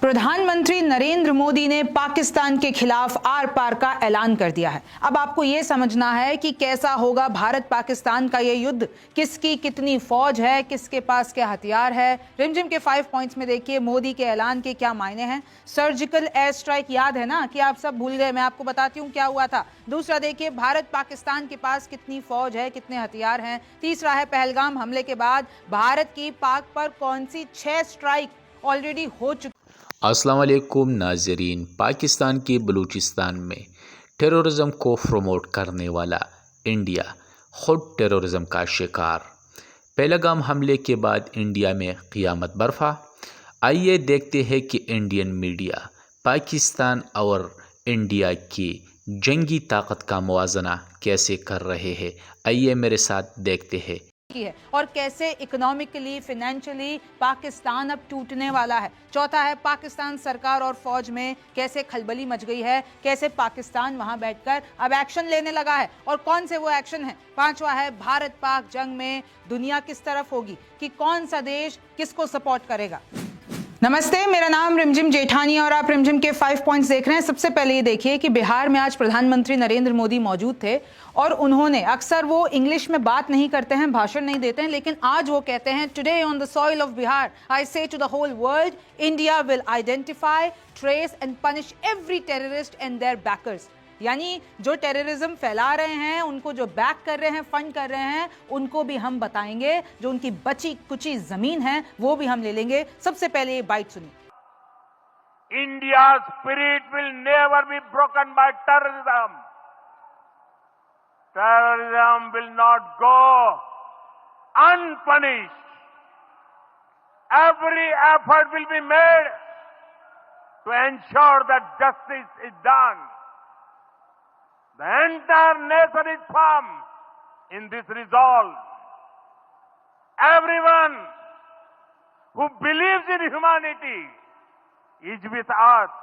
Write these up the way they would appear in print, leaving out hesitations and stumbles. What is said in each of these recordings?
प्रधानमंत्री नरेंद्र मोदी ने पाकिस्तान के खिलाफ आर पार का ऐलान कर दिया है। अब आपको यह समझना है कि कैसा होगा भारत पाकिस्तान का यह युद्ध, किसकी कितनी फौज है, किसके पास क्या हथियार है। रिमझिम के 5 पॉइंट्स में देखिए मोदी के ऐलान के क्या मायने हैं। सर्जिकल एयर स्ट्राइक याद है ना, कि आप सब भूल गए, मैं आपको बताती हूँ क्या हुआ था। दूसरा देखिए भारत पाकिस्तान के पास कितनी फौज है, कितने हथियार हैं। तीसरा है पहलगाम हमले के बाद भारत की पाक पर कौन सी 6 स्ट्राइक ऑलरेडी हो चुकी। अस्सलाम वालेकुम नाजरीन। पाकिस्तान के बलूचिस्तान में टेररिज्म को प्रमोट करने वाला इंडिया खुद टेररिज्म का शिकार। पहलगाम हमले के बाद इंडिया में क़ियामत बरपा। आइए देखते हैं कि इंडियन मीडिया पाकिस्तान और इंडिया की जंगी ताकत का मुवाजना कैसे कर रहे हैं। आइए मेरे साथ देखते हैं है और कैसे इकोनॉमिकली फाइनेंशियली पाकिस्तान अब टूटने वाला है। चौथा है पाकिस्तान सरकार और फौज में कैसे खलबली मच गई है, कैसे पाकिस्तान वहां बैठकर अब एक्शन लेने लगा है और कौन से वो एक्शन है। पांचवा है भारत पाक जंग में दुनिया किस तरफ होगी, कि कौन सा देश किसको सपोर्ट करेगा। नमस्ते, मेरा नाम रिमझिम जेठानी और आप रिमझिम के 5 पॉइंट्स देख रहे हैं। सबसे पहले ये देखिए कि बिहार में आज प्रधानमंत्री नरेंद्र मोदी मौजूद थे और उन्होंने, अक्सर वो इंग्लिश में बात नहीं करते हैं, भाषण नहीं देते हैं, लेकिन आज वो कहते हैं today on the soil of Bihar I say to the whole world India will identify, trace and punish every terrorist and their backers. यानी जो टेररिज्म फैला रहे हैं, उनको जो बैक कर रहे हैं, फंड कर रहे हैं, उनको भी हम बताएंगे। जो उनकी बची कुची जमीन है वो भी हम ले लेंगे। सबसे पहले ये बाइट सुनिए। India spirit will never be broken by terrorism. Terrorism will not go unpunished. Every effort will be made to ensure that justice is done. The entire nation is firm in this resolve. Everyone who believes in humanity is with us.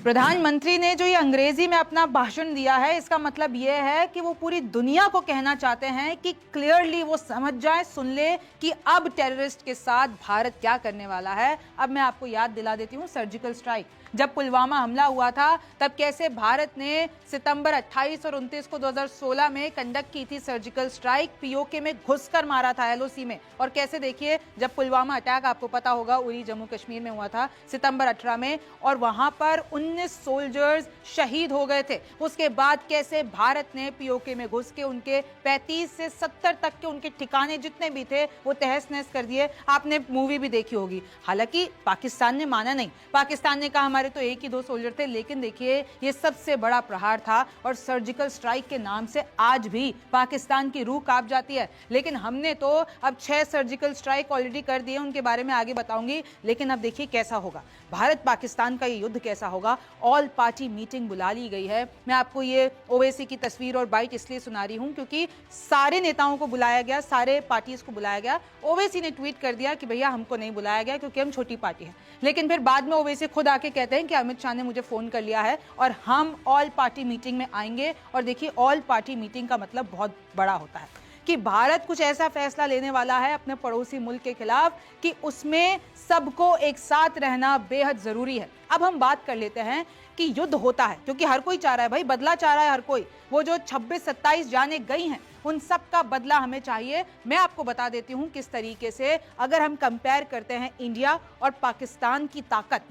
प्रधानमंत्री ने जो ये अंग्रेजी में अपना भाषण दिया है, इसका मतलब ये है कि वो पूरी दुनिया को कहना चाहते हैं कि क्लियरली वो समझ जाए, सुन ले कि अब टेररिस्ट के साथ भारत क्या करने वाला है। अब मैं आपको याद दिला देती हूँ सर्जिकल स्ट्राइक। जब पुलवामा हमला हुआ था तब कैसे भारत ने सितंबर 28 और 29 को 2016 में कंडक्ट की थी सर्जिकल स्ट्राइक, पीओके में घुसकर मारा था एलओसी में। और कैसे देखिए जब पुलवामा अटैक, आपको पता होगा, उरी जम्मू कश्मीर में हुआ था सितंबर 18 में, और वहां पर 19 सोल्जर्स शहीद हो गए थे। उसके बाद कैसे भारत ने पीओके में घुस के उनके 35 से 70 तक के उनके ठिकाने जितने भी थे वो तहस नहस कर दिए। आपने मूवी भी देखी होगी। हालांकि पाकिस्तान ने माना नहीं, पाकिस्तान ने कहा हमारे तो एक ही 2 सोल्जर थे, लेकिन देखिए ये सबसे बड़ा प्रहार था और सर्जिकल स्ट्राइक के नाम से आज भी पाकिस्तान की रूह कांप जाती है। लेकिन हमने तो अब 6 सर्जिकल स्ट्राइक ऑलरेडी कर दिए, उनके बारे में आगे बताऊंगी। लेकिन अब देखिए कैसा होगा भारत पाकिस्तान का ये युद्ध, कैसा होगा। ऑल पार्टी मीटिंग बुला ली गई है। मैं आपको ये ओवैसी की तस्वीर और बाइट इसलिए सुना रही हूं क्योंकि सारे नेताओं को बुलाया गया, सारे पार्टीज को बुलाया गया। ओवैसी ने ट्वीट कर दिया कि भैया हमको नहीं बुलाया गया क्योंकि हम छोटी पार्टी हैं, लेकिन फिर बाद में ओवैसी खुद आके कहते हैं कि अमित शाह ने मुझे फोन कर लिया है और हम ऑल पार्टी मीटिंग में आएंगे। और देखिए ऑल पार्टी मीटिंग का मतलब बहुत बड़ा होता है कि भारत कुछ ऐसा फैसला लेने वाला है अपने पड़ोसी मुल्क के खिलाफ कि उसमें सबको एक साथ रहना बेहद जरूरी है। अब हम बात कर लेते हैं कि युद्ध होता है क्योंकि हर कोई चाह रहा है, भाई बदला चाह रहा है हर कोई। वो जो 26-27 जाने गई हैं उन सब का बदला हमें चाहिए। मैं आपको बता देती हूं किस तरीके से, अगर हम कंपेयर करते हैं इंडिया और पाकिस्तान की ताकत।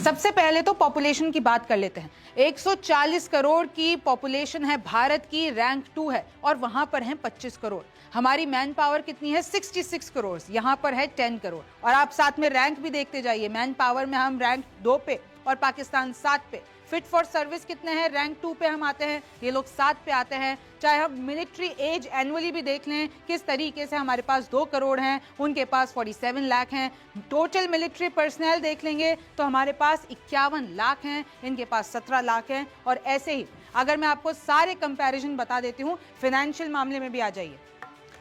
सबसे पहले तो पॉपुलेशन की बात कर लेते हैं। 140 करोड़ की पॉपुलेशन है भारत की, रैंक 2 है, और वहां पर है 25 करोड़। हमारी मैन पावर कितनी है? 66 करोड़, यहां पर है 10 करोड़। और आप साथ में रैंक भी देखते जाइए, मैन पावर में हम रैंक 2 पे और पाकिस्तान 7 पे। फिट फॉर सर्विस कितने हैं? रैंक 2 पे हम आते हैं, ये लोग 7 पे आते हैं। चाहे हम मिलिट्री एज एनुअली भी देख लें किस तरीके से, हमारे पास 2 करोड़ हैं, उनके पास 47 लाख हैं। टोटल मिलिट्री पर्सनल देख लेंगे तो हमारे पास 51 लाख हैं, इनके पास 17 लाख हैं। और ऐसे ही अगर मैं आपको सारे कंपैरिजन बता देती हूँ, फाइनेंशियल मामले में भी आ जाइए।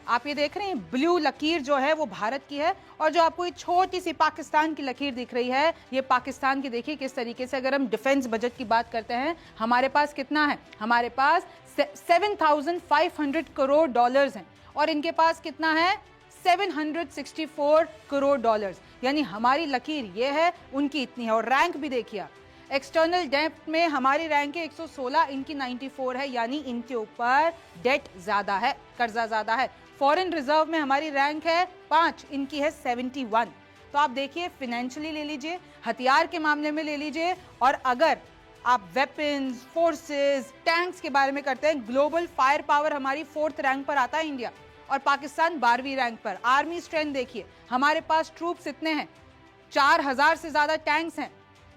आप ये देख रहे हैं ब्लू लकीर जो है वो भारत की है, और जो आपको ये छोटी सी पाकिस्तान की लकीर दिख रही है ये पाकिस्तान की। देखिए किस तरीके से, अगर हम डिफेंस बजट की बात करते हैं, हमारे पास कितना है? हमारे पास 7,500 करोड़ डॉलर्स हैं और इनके पास कितना है? 764 करोड़ डॉलर्स। यानी हमारी लकीर ये है, उनकी इतनी है। और रैंक भी देखिए, एक्सटर्नल डेट में हमारी रैंक है 116, इनकी 94 है, यानी इनके ऊपर डेट ज्यादा है, कर्जा ज्यादा है। फॉरेन रिजर्व में हमारी रैंक है 5, इनकी है 71। तो आप देखिए, फाइनेंशियली ले लीजिए, हथियार के मामले में ले लीजिए, और अगर आप वेपन्स, फोर्सेस, टैंक्स के बारे में करते हैं, ग्लोबल फायर पावर हमारी 4th रैंक पर आता है इंडिया, और पाकिस्तान 12वीं रैंक पर। आर्मी स्ट्रेंथ देखिए, हमारे पास ट्रूप्स इतने हैं, 4000 से ज्यादा टैंक्स हैं,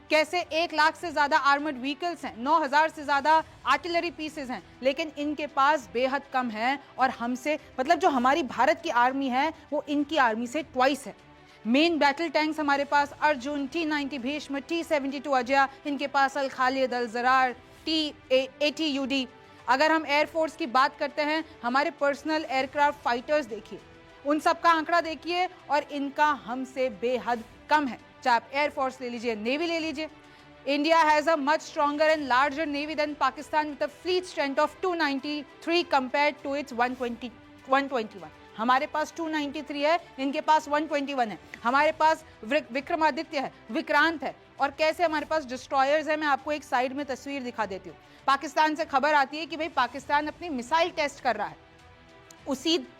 कैसे 1 लाख से ज्यादा आर्मर्ड व्हीकल्स हैं, 9000 से ज्यादा आर्टिलरी पीसेस हैं, लेकिन इनके पास बेहद कम है। और हमसे, मतलब जो हमारी भारत की आर्मी है वो इनकी आर्मी से ट्वाइस है। मेन बैटल टैंक्स हमारे पास अर्जुन, T-90 भीष्म, T-72 अजय, इनके पास अल खालिद, अल जरार, T-80 अगर हम एयरफोर्स की बात करते हैं, हमारे पर्सनल एयरक्राफ्ट फाइटर्स देखिए, उन सब का आंकड़ा देखिए, और इनका हमसे बेहद कम है। चाहे आप एयरफोर्स ले लीजिए, नेवी ले लीजिए। India has a much stronger and larger navy than Pakistan with a fleet strength of 293 compared to its 121। हमारे पास 293 है, इनके पास 121 है। हमारे पास विक्रमादित्य है, विक्रांत है, और कैसे हमारे पास डिस्ट्रॉयर्स है। मैं आपको एक साइड में तस्वीर दिखा देती हूँ। पाकिस्तान से खबर आती है कि भाई पाकिस्तान अपनी मिसाइल टेस्ट कर रहा है,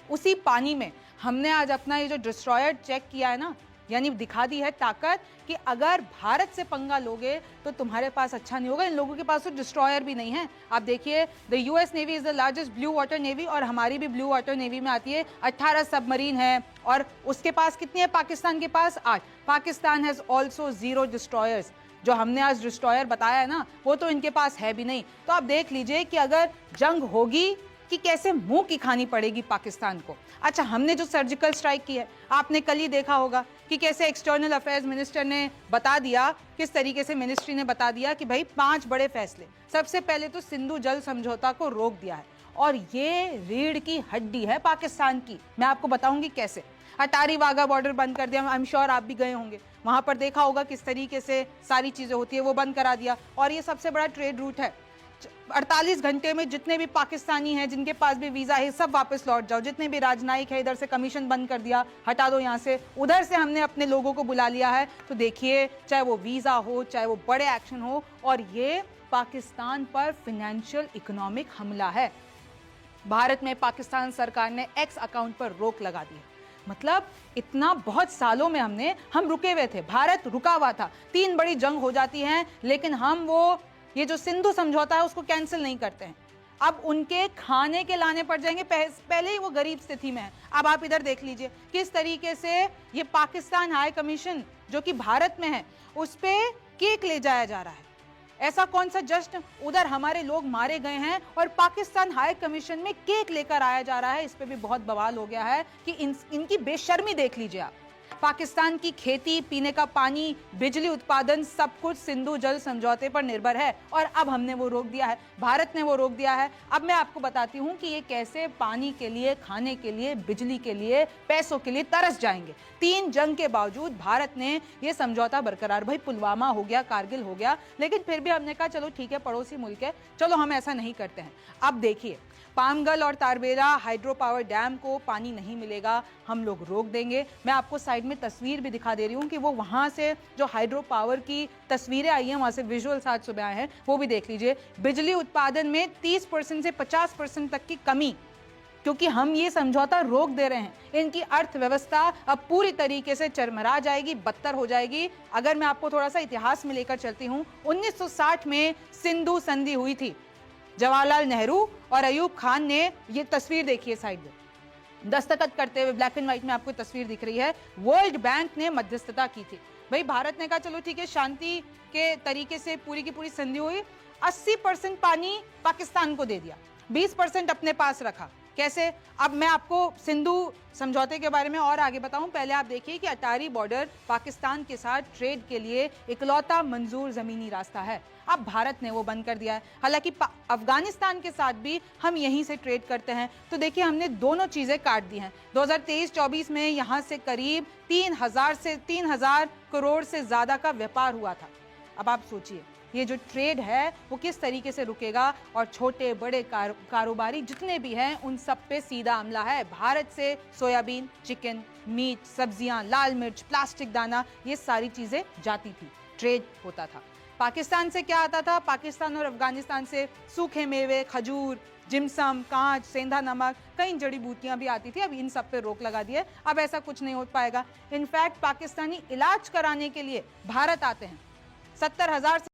उसी पानी में हमने आज अपना ये जो डिस्ट्रॉयर चेक किया है ना, यानी दिखा दी है ताकत कि अगर भारत से पंगा लोगे तो तुम्हारे पास अच्छा नहीं होगा। इन लोगों के पास तो डिस्ट्रॉयर भी नहीं है। आप देखिए, the US navy is the largest blue water navy, और हमारी भी ब्लू वाटर नेवी में आती है। 18 सबमरीन है, और उसके पास कितनी है? पाकिस्तान के पास 8। Pakistan has also 0 destroyers. जो हमने आज डिस्ट्रॉयर बताया है ना, वो तो इनके पास है भी नहीं। तो आप देख लीजिए कि अगर जंग होगी कि कैसे मुंह की खानी पड़ेगी पाकिस्तान को। अच्छा, हमने जो सर्जिकल स्ट्राइक की है, आपने कल ही देखा होगा कि कैसे एक्सटर्नल अफेयर्स मिनिस्टर ने बता दिया, किस तरीके से मिनिस्ट्री ने बता दिया कि भाई 5 बड़े फैसले। सबसे पहले तो सिंधु जल समझौता को रोक दिया है, और ये रीढ़ की हड्डी है पाकिस्तान की। मैं आपको बताऊंगी कैसे। अटारी वाघा बॉर्डर बंद कर दिया, आई एम श्योर आप भी गए होंगे, वहां पर देखा होगा किस तरीके से सारी चीजें होती है, वो बंद करा दिया। और ये सबसे बड़ा ट्रेड रूट है। 48 घंटे में जितने भी पाकिस्तानी हैं, जिनके पास भी वीजा है, सब वापस लौट जाओ। जितने भी राजनयिक है, इधर से कमीशन बंद कर दिया, हटा दो यहाँ से। उधर से हमने अपने लोगों को बुला लिया है। तो देखिए, चाहे वो वीजा हो, चाहे वो बड़े एक्शन हो, और ये पाकिस्तान पर फाइनेंशियल इकोनॉमिक हमला है। भारत में पाकिस्तान सरकार ने एक्स अकाउंट पर रोक लगा दी। मतलब इतना बहुत सालों में हम रुके हुए थे, भारत रुका हुआ था। 3 बड़ी जंग हो जाती हैं, लेकिन हम वो ये जो सिंधु समझौता है उसको कैंसिल नहीं करते हैं। अब उनके खाने के लाने पड़ जाएंगे, पहले ही वो गरीब स्थिति में है। अब आप इधर देख लीजिए किस तरीके से ये पाकिस्तान हाई कमीशन जो कि भारत में है, उस पे केक ले जाया जा रहा है। ऐसा कौन सा जश्न? उधर हमारे लोग मारे गए हैं और पाकिस्तान हाई कमीशन में केक लेकर आया जा रहा है। इस पे भी बहुत बवाल हो गया है कि इनकी बेशर्मी देख लीजिए आप। पाकिस्तान की खेती, पीने का पानी, बिजली उत्पादन सब कुछ सिंधु जल समझौते पर निर्भर है, और अब हमने वो रोक दिया है, भारत ने वो रोक दिया है। अब मैं आपको बताती हूँ कि ये कैसे पानी के लिए, खाने के लिए, बिजली के लिए, पैसों के लिए तरस जाएंगे। 3 जंग के बावजूद भारत ने ये समझौता बरकरार, भाई पुलवामा हो गया, कारगिल हो गया, लेकिन फिर भी हमने कहा चलो ठीक है, पड़ोसी मुल्क है, चलो हम ऐसा नहीं करते हैं। अब देखिए, पामगल और तारबेला हाइड्रो पावर डैम को पानी नहीं मिलेगा, हम लोग रोक देंगे। मैं आपको साइड में तस्वीर भी दिखा दे रही हूँ कि वो वहाँ से जो हाइड्रो पावर की तस्वीरें आई हैं, वहाँ से विजुअल्स आज सुबह आए हैं, वो भी देख लीजिए। बिजली उत्पादन में 30% से 50% तक की कमी, क्योंकि हम ये समझौता रोक दे रहे हैं। इनकी अर्थव्यवस्था अब पूरी तरीके से चरमरा जाएगी, बदतर हो जाएगी। अगर मैं आपको थोड़ा सा इतिहास में लेकर चलती हूँ, 1960 में सिंधु संधि हुई थी। जवाहरलाल नेहरू और अयूब खान ने, ये तस्वीर देखिए साइड में, दस्तखत करते हुए, ब्लैक एंड व्हाइट में आपको तस्वीर दिख रही है। वर्ल्ड बैंक ने मध्यस्थता की थी। भाई भारत ने कहा चलो ठीक है, शांति के तरीके से पूरी की पूरी संधि हुई। 80% पानी पाकिस्तान को दे दिया, 20% अपने पास रखा। कैसे? अब मैं आपको सिंधु समझौते के बारे में और आगे बताऊं, पहले आप देखिए कि अटारी बॉर्डर पाकिस्तान के साथ ट्रेड के लिए इकलौता मंजूर जमीनी रास्ता है। अब भारत ने वो बंद कर दिया है। हालांकि अफगानिस्तान के साथ भी हम यहीं से ट्रेड करते हैं। तो देखिए, हमने दोनों चीजें काट दी हैं। 2023-24 में यहाँ से करीब 3000 करोड़ से ज्यादा का व्यापार हुआ था। अब आप सोचिए ये जो ट्रेड है वो किस तरीके से रुकेगा और छोटे बड़े कारोबारी जितने भी हैं उन सब पे सीधा हमला है। भारत से सोयाबीन, चिकन, मीट, सब्जियां, लाल मिर्च, प्लास्टिक दाना, ये सारी चीजें जाती थी, ट्रेड होता था। पाकिस्तान से क्या आता था? पाकिस्तान और अफगानिस्तान से सूखे मेवे, खजूर, जिम्सम, कांच, सेंधा नमक, कई जड़ी बूटियां भी आती थी। अब इन सब पे रोक लगा दी है, अब ऐसा कुछ नहीं हो पाएगा। इनफैक्ट पाकिस्तानी इलाज कराने के लिए भारत आते हैं। 70,000